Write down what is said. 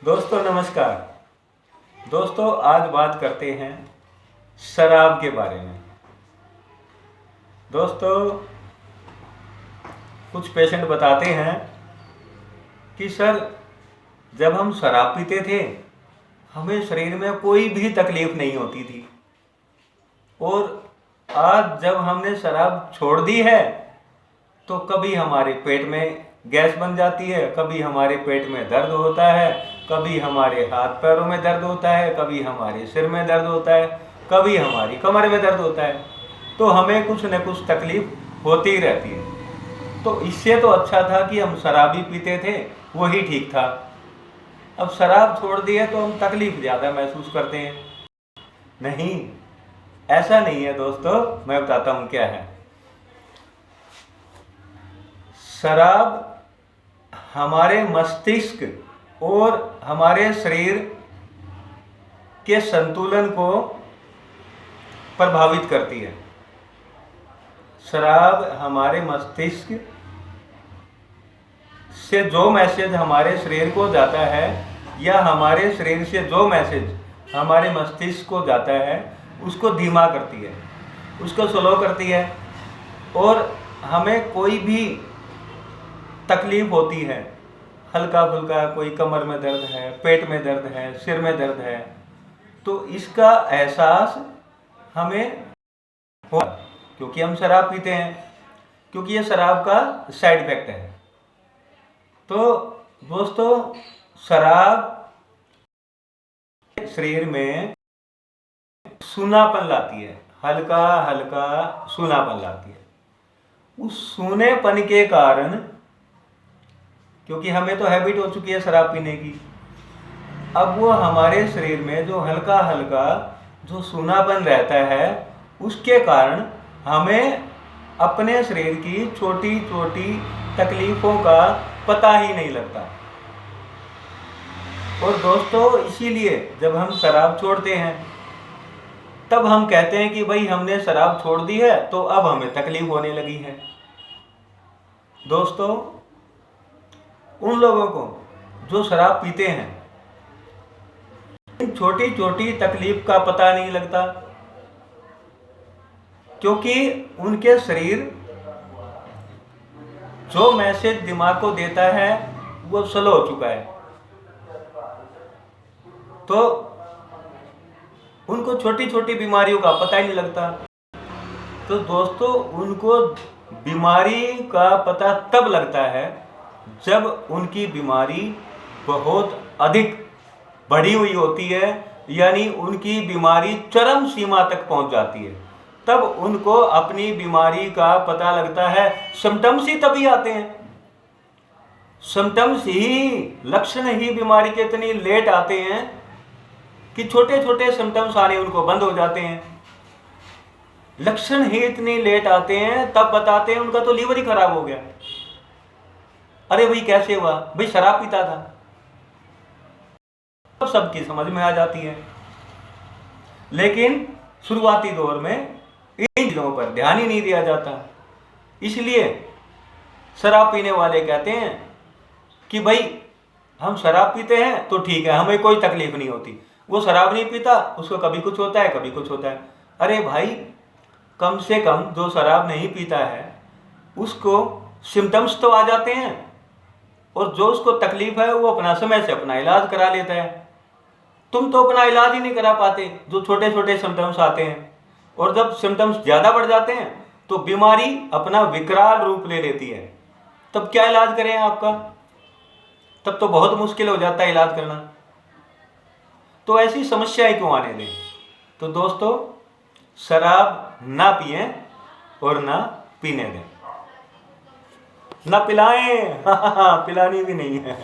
दोस्तों नमस्कार। दोस्तों आज बात करते हैं शराब के बारे में। दोस्तों कुछ पेशेंट बताते हैं कि सर जब हम शराब पीते थे हमें शरीर में कोई भी तकलीफ नहीं होती थी, और आज जब हमने शराब छोड़ दी है तो कभी हमारे पेट में गैस बन जाती है, कभी हमारे पेट में दर्द होता है, कभी हमारे हाथ पैरों में दर्द होता है, कभी हमारे सिर में दर्द होता है, कभी हमारी कमर में दर्द होता है। तो हमें कुछ न कुछ तकलीफ होती ही रहती है। तो इससे तो अच्छा था कि हम शराब ही पीते थे, वही ठीक था। अब शराब छोड़ दी है तो हम तकलीफ ज़्यादा महसूस करते हैं। नहीं, ऐसा नहीं है दोस्तों, मैं बताता हूँ क्या है। शराब हमारे मस्तिष्क और हमारे शरीर के संतुलन को प्रभावित करती है। शराब हमारे मस्तिष्क से जो मैसेज हमारे शरीर को जाता है, या हमारे शरीर से जो मैसेज हमारे मस्तिष्क को जाता है, उसको धीमा करती है, उसको स्लो करती है। और हमें कोई भी तकलीफ होती है, हल्का फुल्का कोई कमर में दर्द है, पेट में दर्द है, सिर में दर्द है, तो इसका एहसास हमें हो, क्योंकि हम शराब पीते हैं, क्योंकि ये शराब का साइड इफेक्ट है। तो दोस्तों शराब शरीर में सूनापन लाती है, हल्का हल्का सूनापन लाती है। उस सूनेपन के कारण, क्योंकि हमें तो हैबिट हो चुकी है शराब पीने की, अब वो हमारे शरीर में जो हल्का हल्का जो सूनापन रहता है, उसके कारण हमें अपने शरीर की छोटी छोटी तकलीफ़ों का पता ही नहीं लगता। और दोस्तों इसीलिए जब हम शराब छोड़ते हैं तब हम कहते हैं कि भाई हमने शराब छोड़ दी है तो अब हमें तकलीफ होने लगी है। दोस्तों उन लोगों को जो शराब पीते हैं इन छोटी छोटी तकलीफ का पता नहीं लगता, क्योंकि उनके शरीर जो मैसेज दिमाग को देता है वो स्लो हो चुका है। तो उनको छोटी छोटी बीमारियों का पता ही नहीं लगता। तो दोस्तों उनको बीमारी का पता तब लगता है जब उनकी बीमारी बहुत अधिक बढ़ी हुई होती है, यानी उनकी बीमारी चरम सीमा तक पहुंच जाती है, तब उनको अपनी बीमारी का पता लगता है। सिम्टम्स ही तभी आते हैं, सिम्टम्स ही, लक्षण ही बीमारी के इतनी लेट आते हैं कि छोटे छोटे सिम्टम्स आने उनको बंद हो जाते हैं। लक्षण ही इतनी लेट आते हैं, तब बताते हैं उनका तो लीवर ही खराब हो गया। अरे भाई कैसे हुआ? भाई शराब पीता था। तो सबकी समझ में आ जाती है, लेकिन शुरुआती दौर में इन चीजों पर ध्यान ही नहीं दिया जाता। इसलिए शराब पीने वाले कहते हैं कि भाई हम शराब पीते हैं तो ठीक है, हमें कोई तकलीफ नहीं होती। वो शराब नहीं पीता, उसको कभी कुछ होता है, कभी कुछ होता है। अरे भाई कम से कम जो शराब नहीं पीता है उसको सिम्टम्स तो आ जाते हैं, और जो उसको तकलीफ है वो अपना समय से अपना इलाज करा लेता है। तुम तो अपना इलाज ही नहीं करा पाते, जो छोटे छोटे सिम्टम्स आते हैं। और जब सिम्टम्स ज़्यादा बढ़ जाते हैं तो बीमारी अपना विकराल रूप ले लेती है, तब क्या इलाज करें आपका? तब तो बहुत मुश्किल हो जाता है इलाज करना। तो ऐसी समस्याएं क्यों आने दें? तो दोस्तों शराब ना पिएं और ना पीने दें, ना पिलाएं, पिलानी भी नहीं है।